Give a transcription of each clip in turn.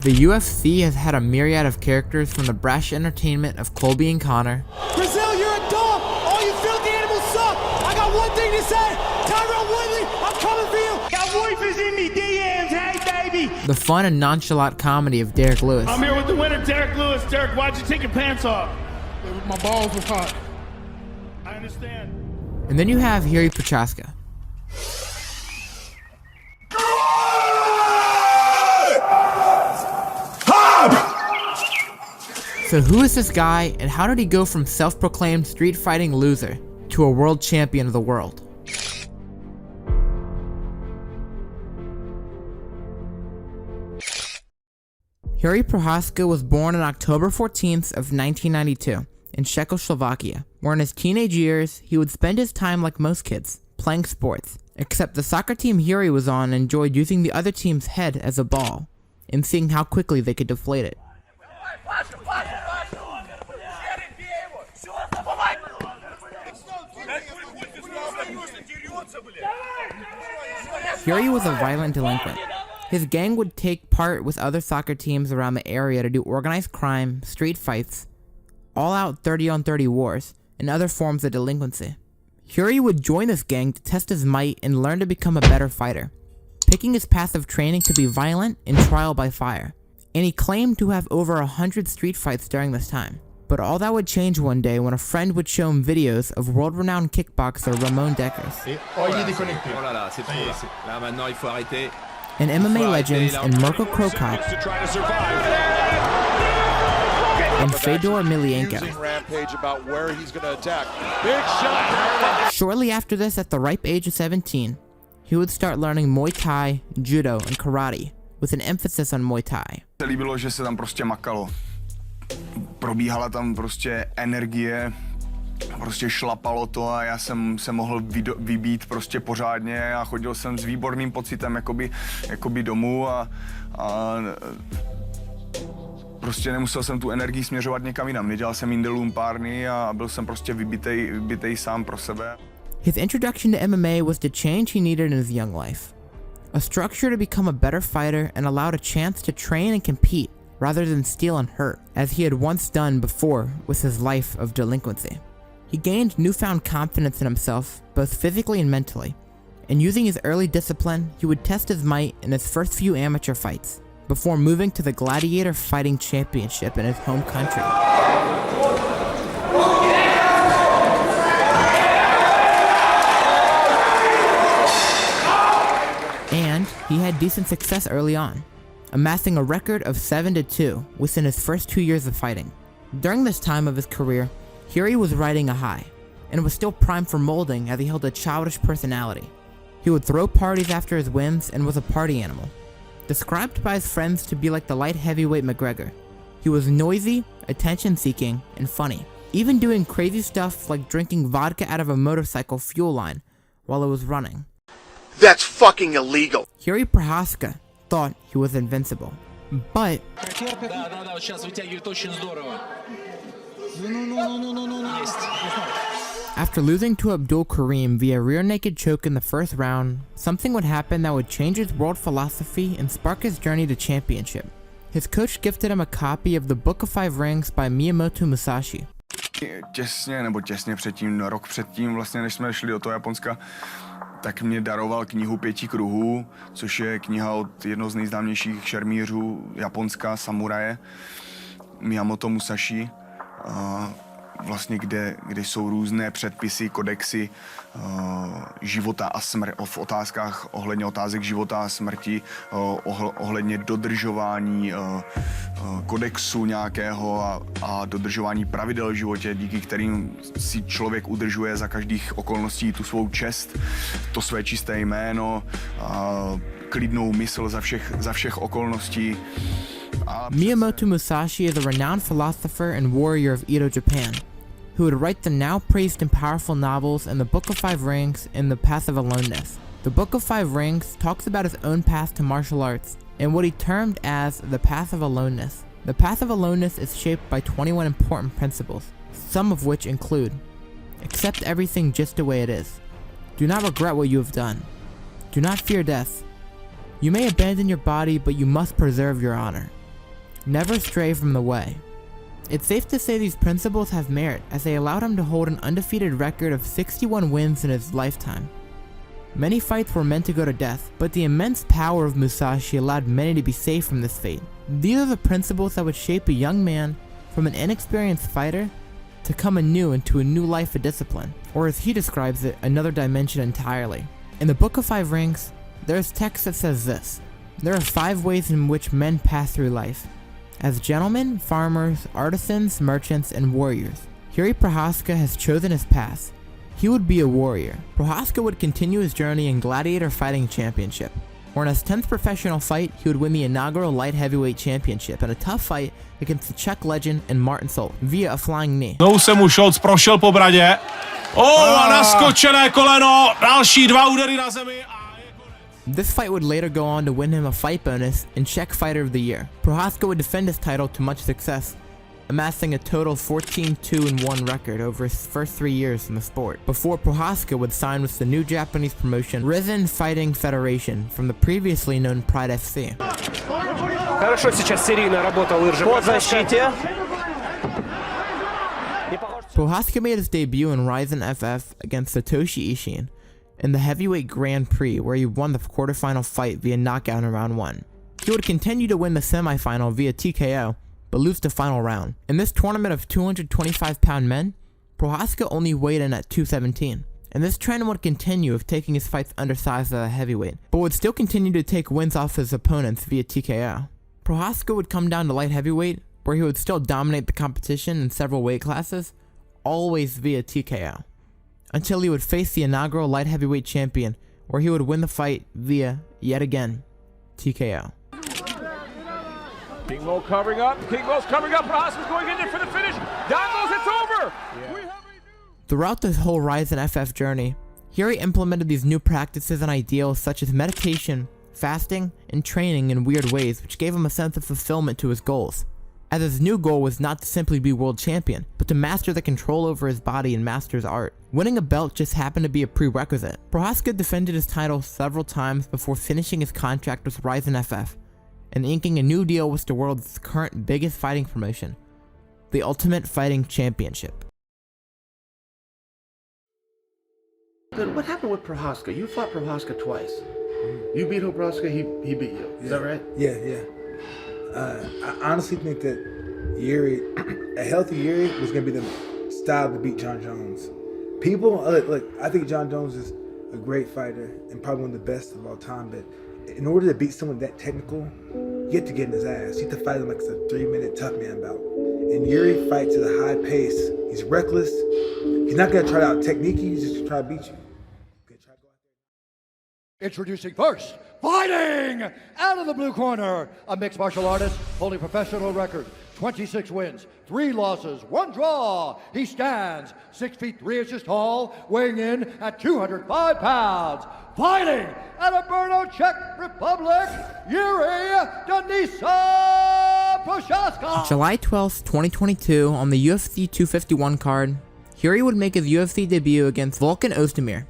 The UFC has had a myriad of characters from the brash entertainment of Colby and Connor. Brazil, you're a dog! All you filthy animals suck! I got one thing to say! Tyrell Woodley, I'm coming for you! Got woofers in me, DMs, hey baby! The fun and nonchalant comedy of Derek Lewis. I'm here with the winner, Derek Lewis. Derek, why'd you take your pants off? My balls were hot. I understand. And then you have Jiri Prochazka. So who is this guy, and how did he go from self-proclaimed street fighting loser to a world champion of the world? Jiri Prochazka was born on October 14th of 1992 in Czechoslovakia, where in his teenage years he would spend his time like most kids, playing sports, except the soccer team Jiri was on enjoyed using the other team's head as a ball and seeing how quickly they could deflate it. Jiri was a violent delinquent. His gang would take part with other soccer teams around the area to do organized crime, street fights, all-out 30-on-30 wars, and other forms of delinquency. Jiri would join this gang to test his might and learn to become a better fighter, picking his path of training to be violent and trial by fire. And he claimed to have over 100 street fights during this time. But all that would change one day when a friend would show him videos of world-renowned kickboxer Ramon Deckers and MMA legends and Mirko Cro Cop and Fedor Emelianenko. Shortly after this, at the ripe age of 17, he would start learning Muay Thai, Judo, and Karate, with an emphasis on Muay Thai. Probíhala tam prostě energie, prostě šlapalo to a já jsem se mohl vybít prostě pořádně a chodil jsem s výborným pocitem jakoby domů a prostě nemusel jsem tu energii směřovat někam jinam. Nedělal jsem jinde lumpárny a byl jsem prostě vybitej sám pro sebe. His introduction to MMA was the change he needed in his young life. A structure to become a better fighter and allowed a chance to train and compete rather than steal and hurt, as he had once done before with his life of delinquency. He gained newfound confidence in himself, both physically and mentally, and using his early discipline, he would test his might in his first few amateur fights, before moving to the Gladiator Fighting Championship in his home country. And he had decent success early on, amassing a record of 7-2 within his first 2 years of fighting. During this time of his career, Jiri was riding a high, and was still primed for molding as he held a childish personality. He would throw parties after his wins and was a party animal. Described by his friends to be like the light heavyweight McGregor, he was noisy, attention-seeking, and funny, even doing crazy stuff like drinking vodka out of a motorcycle fuel line while it was running. That's fucking illegal! Jiri Prochazka thought he was invincible, but after losing to Abdul Karim via rear naked choke in the first round, something would happen that would change his world philosophy and spark his journey to championship. His coach gifted him a copy of the Book of Five Rings by Miyamoto Musashi. Těsně předtím, rok předtím, vlastně než jsme šli do toho Japonska, tak mě daroval knihu 5 kruhů, což je kniha od jednoho z nejznámějších šermířů Japonska, samuraje, Miyamoto Musashi, vlastně kde jsou různé předpisy, kodexy života a smrti, v otázkách ohledně otázek života a smrti, ohledně dodržování kodexu nějakého a dodržování pravidel v životě, díky kterým si člověk udržuje za každých okolností tu svou čest, to své čisté jméno, klidnou mysl za všech okolností. Miyamoto Musashi is a renowned philosopher and warrior of Edo, Japan, who would write the now praised and powerful novels in the Book of Five Rings and the Path of Aloneness. The Book of Five Rings talks about his own path to martial arts and what he termed as the Path of Aloneness. The Path of Aloneness is shaped by 21 important principles, some of which include: accept everything just the way it is. Do not regret what you have done. Do not fear death. You may abandon your body, but you must preserve your honor. Never stray from the way. It's safe to say these principles have merit, as they allowed him to hold an undefeated record of 61 wins in his lifetime. Many fights were meant to go to death, but the immense power of Musashi allowed many to be safe from this fate. These are the principles that would shape a young man from an inexperienced fighter to come anew into a new life of discipline, or as he describes it, another dimension entirely. In the Book of 5 Rings, there is text that says this: there are 5 ways in which men pass through life: as gentlemen, farmers, artisans, merchants, and warriors. Jiri Prochazka has chosen his path. He would be a warrior. Prochazka would continue his journey in Gladiator Fighting Championship, where in his 10th professional fight, he would win the inaugural light heavyweight championship in a tough fight against the Czech legend and Martin Sol via a flying knee. Znovu se mu Scholz prošel po bradě. A naskočené koleno, další 2 údery na zemi. This fight would later go on to win him a fight bonus and Czech Fighter of the Year. Prochazka would defend his title to much success, amassing a total 14-2-1 record over his first 3 years in the sport, before Prochazka would sign with the new Japanese promotion Risen Fighting Federation from the previously known Pride FC. Хорошо сейчас серийно работал Иржи. По защите. Prochazka made his debut in Rizin FF against Satoshi Ishin in the Heavyweight Grand Prix, where he won the quarterfinal fight via knockout in round 1. He would continue to win the semifinal via TKO, but lose the final round. In this tournament of 225-pound men, Prochazka only weighed in at 217, and this trend would continue of taking his fights undersized at a heavyweight, but would still continue to take wins off his opponents via TKO. Prochazka would come down to light heavyweight, where he would still dominate the competition in several weight classes, always via TKO, until he would face the inaugural light heavyweight champion, where he would win the fight via, yet again, TKO. King Mo covering up. King Mo's covering up. Prochazka's going in there for the finish. Down goes, it's over. Yeah. Throughout this whole Rizin FF journey, Jiri implemented these new practices and ideals such as meditation, fasting, and training in weird ways, which gave him a sense of fulfillment to his goals, as his new goal was not to simply be world champion, but to master the control over his body and master his art. Winning a belt just happened to be a prerequisite. Prochazka defended his title several times before finishing his contract with Rizin FF, and inking a new deal with the world's current biggest fighting promotion, the Ultimate Fighting Championship. What happened with Prochazka? You fought Prochazka twice. You beat Prochazka, he beat you. Is that right? Yeah. I honestly think that Jiri, a healthy Jiri, was going to be the style to beat John Jones. People, look, I think John Jones is a great fighter and probably one of the best of all time, but in order to beat someone that technical, you have to get in his ass. You have to fight him like it's a 3-minute tough man bout. And Jiri fights at a high pace. He's reckless. He's not going to try out technique. He's just going to try to beat you. Introducing first, fighting out of the blue corner, a mixed martial artist holding professional record, 26 wins, 3 losses, 1 draw. He stands 6 feet 3 inches tall, weighing in at 205 pounds. Fighting out of Brno, Czech Republic, Jiri Prochazka. July 12th, 2022, on the UFC 251 card, Jiri would make his UFC debut against Volkan Ozdemir.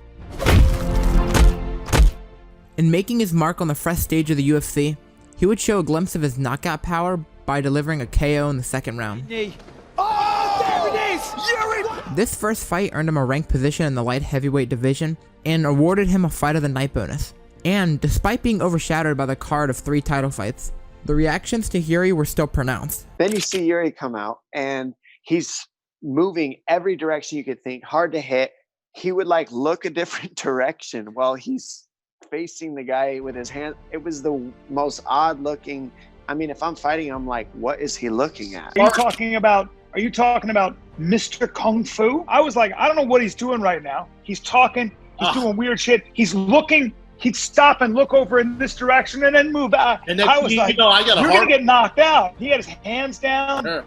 In making his mark on the fresh stage of the UFC, he would show a glimpse of his knockout power by delivering a KO in the second round. Oh, there it is! Jiri! This first fight earned him a ranked position in the light heavyweight division and awarded him a Fight of the Night bonus. And despite being overshadowed by the card of 3 title fights, the reactions to Jiri were still pronounced. Then you see Jiri come out and he's moving every direction you could think, hard to hit. He would like look a different direction while he's facing the guy with his hand. It was the most odd looking. I mean, if I'm fighting, I'm like, what is he looking at? Are you talking about Mr. Kung Fu? I was like, I don't know what he's doing right now. He's talking, he's doing weird shit. He's looking, he'd stop and look over in this direction and then move out. And then, I was like, you're gonna get knocked out. He had his hands down.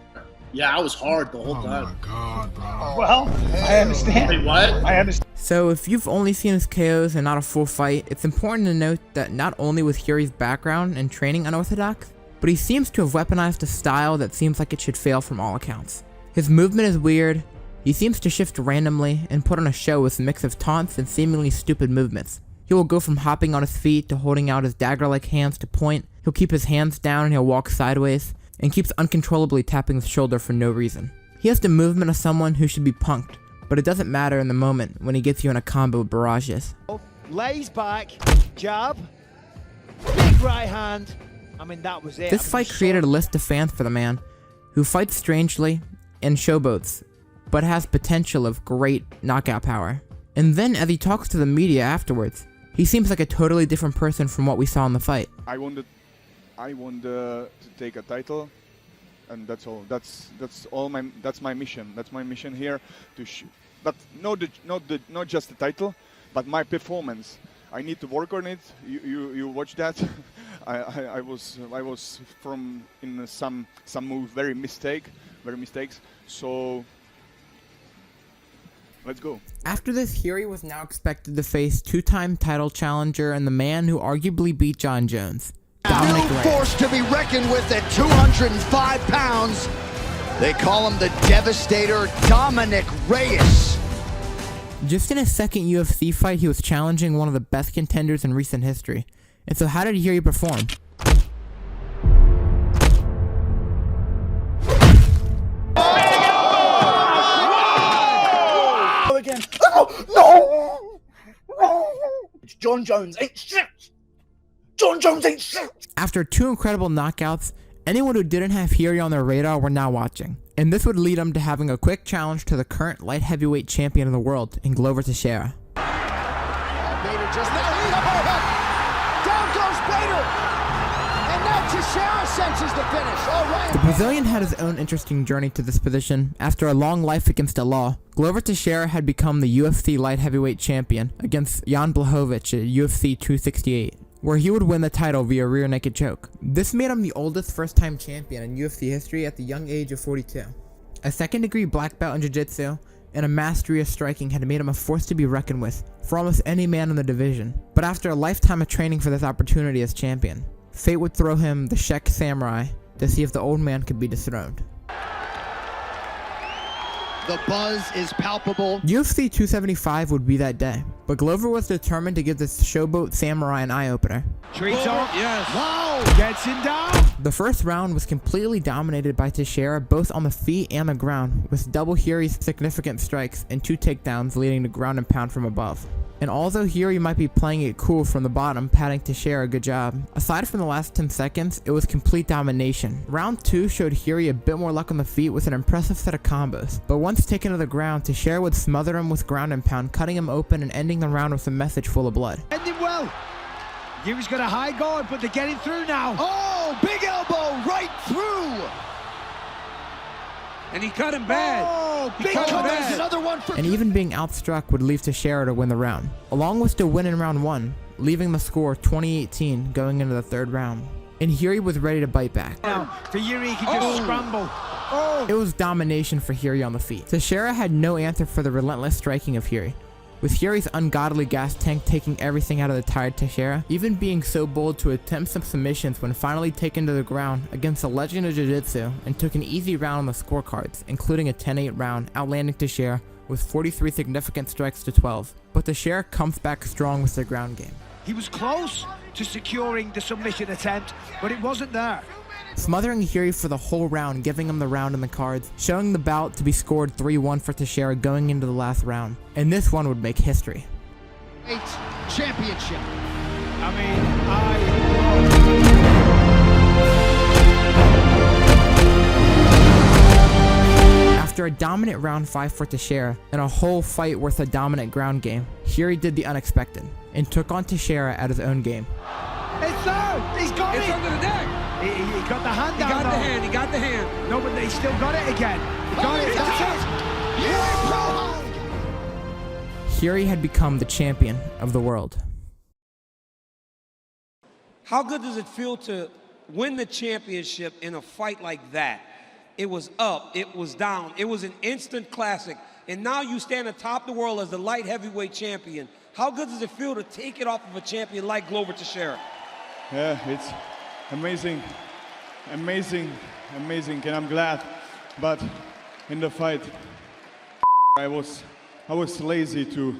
Yeah, I was hard the whole time. Oh my God, bro. Well, I understand. Wait, what? I understand. So if you've only seen his KOs and not a full fight, it's important to note that not only was Jiri's background and training unorthodox, but he seems to have weaponized a style that seems like it should fail from all accounts. His movement is weird, he seems to shift randomly and put on a show with a mix of taunts and seemingly stupid movements. He will go from hopping on his feet to holding out his dagger-like hands to point, he'll keep his hands down and he'll walk sideways, and keeps uncontrollably tapping the shoulder for no reason. He has the movement of someone who should be punked, but it doesn't matter in the moment when he gets you in a combo with barrages. Lays back, jab, big right hand. I mean, that was it. This fight created a list of fans for the man, who fights strangely and showboats, but has potential of great knockout power. And then as he talks to the media afterwards, he seems like a totally different person from what we saw in the fight. I want to take a title, and that's all. That's my mission. That's my mission here but not just the title, but my performance. I need to work on it. You watch that. I was from in some moves very mistakes. So let's go. After this, Jiri was now expected to face two-time title challenger and the man who arguably beat Jon Jones, Dominic Reyes. Force to be reckoned with at 205 pounds. They call him the Devastator, Dominic Reyes. Just in his second UFC fight, he was challenging one of the best contenders in recent history. And so how did Jiri perform? Again. Oh, no! Jon Jones ain't shit! Jon Jones ain't shit! After two incredible knockouts, anyone who didn't have Jiri on their radar were now watching. And this would lead him to having a quick challenge to the current light heavyweight champion of the world in Glover Teixeira. Bader just down goes Bader, and now Teixeira senses the finish. All right. The Brazilian had his own interesting journey to this position. After a long life against the law, Glover Teixeira had become the UFC light heavyweight champion against Jan Blachowicz at UFC 268. Where he would win the title via rear naked choke. This made him the oldest first-time champion in UFC history at the young age of 42. A second-degree black belt in jiu-jitsu and a mastery of striking had made him a force to be reckoned with for almost any man in the division. But after a lifetime of training for this opportunity as champion, fate would throw him the Czech Samurai to see if the old man could be dethroned. The buzz is palpable. UFC 275 would be that day, but Glover was determined to give this showboat samurai an eye-opener. Treats off. Yes. Wow. Gets him down. The first round was completely dominated by Teixeira both on the feet and the ground, with double Jiri's significant strikes and two takedowns leading to ground and pound from above. And although Jiri might be playing it cool from the bottom, patting Teixeira a good job, aside from the last 10 seconds, it was complete domination. Round 2 showed Jiri a bit more luck on the feet with an impressive set of combos, but once taken to the ground, Teixeira would smother him with ground and pound, cutting him open and ending the round with a message full of blood. Ending well. Jiri's got a high guard, but they're getting through now. Oh, big elbow right through. And he cut him bad. Oh, big cut. There's another one for. And even being outstruck would leave Teixeira to win the round, along with the win in round 1, leaving the score 20-18 going into the third round. And Jiri was ready to bite back. Now, for Jiri, he can just scramble. Oh. It was domination for Jiri on the feet. Teixeira had no answer for the relentless striking of Jiri, with Jiri's ungodly gas tank taking everything out of the tired Teixeira, even being so bold to attempt some submissions when finally taken to the ground against a legend of jiu-jitsu and took an easy round on the scorecards, including a 10-8 round, outlanding Teixeira with 43 significant strikes to 12. But Teixeira comes back strong with the ground game. He was close to securing the submission attempt, but it wasn't there. Smothering Jiri for the whole round, giving him the round in the cards, showing the bout to be scored 3-1 for Teixeira going into the last round. And this one would make history. Championship. I mean, After a dominant round 5 for Teixeira and a whole fight worth a dominant ground game, Jiri did the unexpected and took on Teixeira at his own game. It's there! He's got it! It's under the neck! He got the hand down. He got the hand, he got the hand. No, but they still got it again. Got it. Jiri had become the champion of the world. How good does it feel to win the championship in a fight like that? It was up, it was down, it was an instant classic, and now you stand atop the world as the light heavyweight champion. How good does it feel to take it off of a champion like Glover Teixeira? Yeah, it's amazing, amazing, amazing, and I'm glad. But in the fight, I was lazy to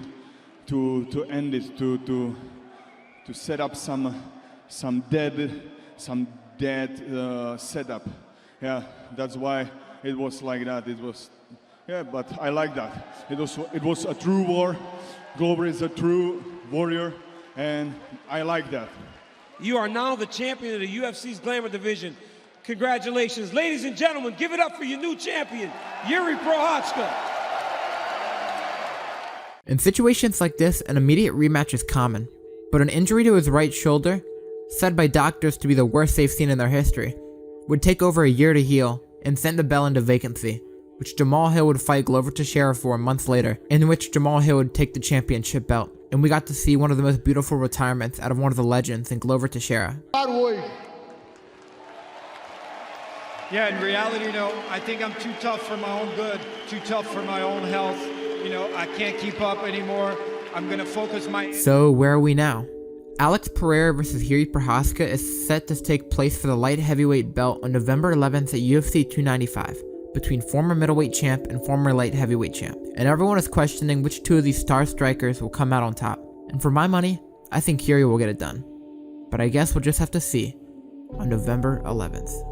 end it, to set up some dead setup, yeah, that's why it was like that. It was, yeah, but I like that. It was a true war. Glover is a true warrior, and I like that. You are now the champion of the UFC's Glamour division. Congratulations. Ladies and gentlemen, give it up for your new champion, Jiri Prochazka. In situations like this, an immediate rematch is common, but an injury to his right shoulder, said by doctors to be the worst they've seen in their history, would take over a year to heal and send the belt into vacancy, which Jamal Hill would fight Glover Teixeira for months later, in which Jamal Hill would take the championship belt, and we got to see one of the most beautiful retirements out of one of the legends in Glover Teixeira. Yeah, in reality, I think I'm too tough for my own good, too tough for my own health. I can't keep up anymore. I'm going to focus my... So where are we now? Alex Pierea versus Jiri Prochazka is set to take place for the light heavyweight belt on November 11th at UFC 295 between former middleweight champ and former light heavyweight champ. And everyone is questioning which two of these star strikers will come out on top. And for my money, I think Jiri will get it done. But I guess we'll just have to see on November 11th.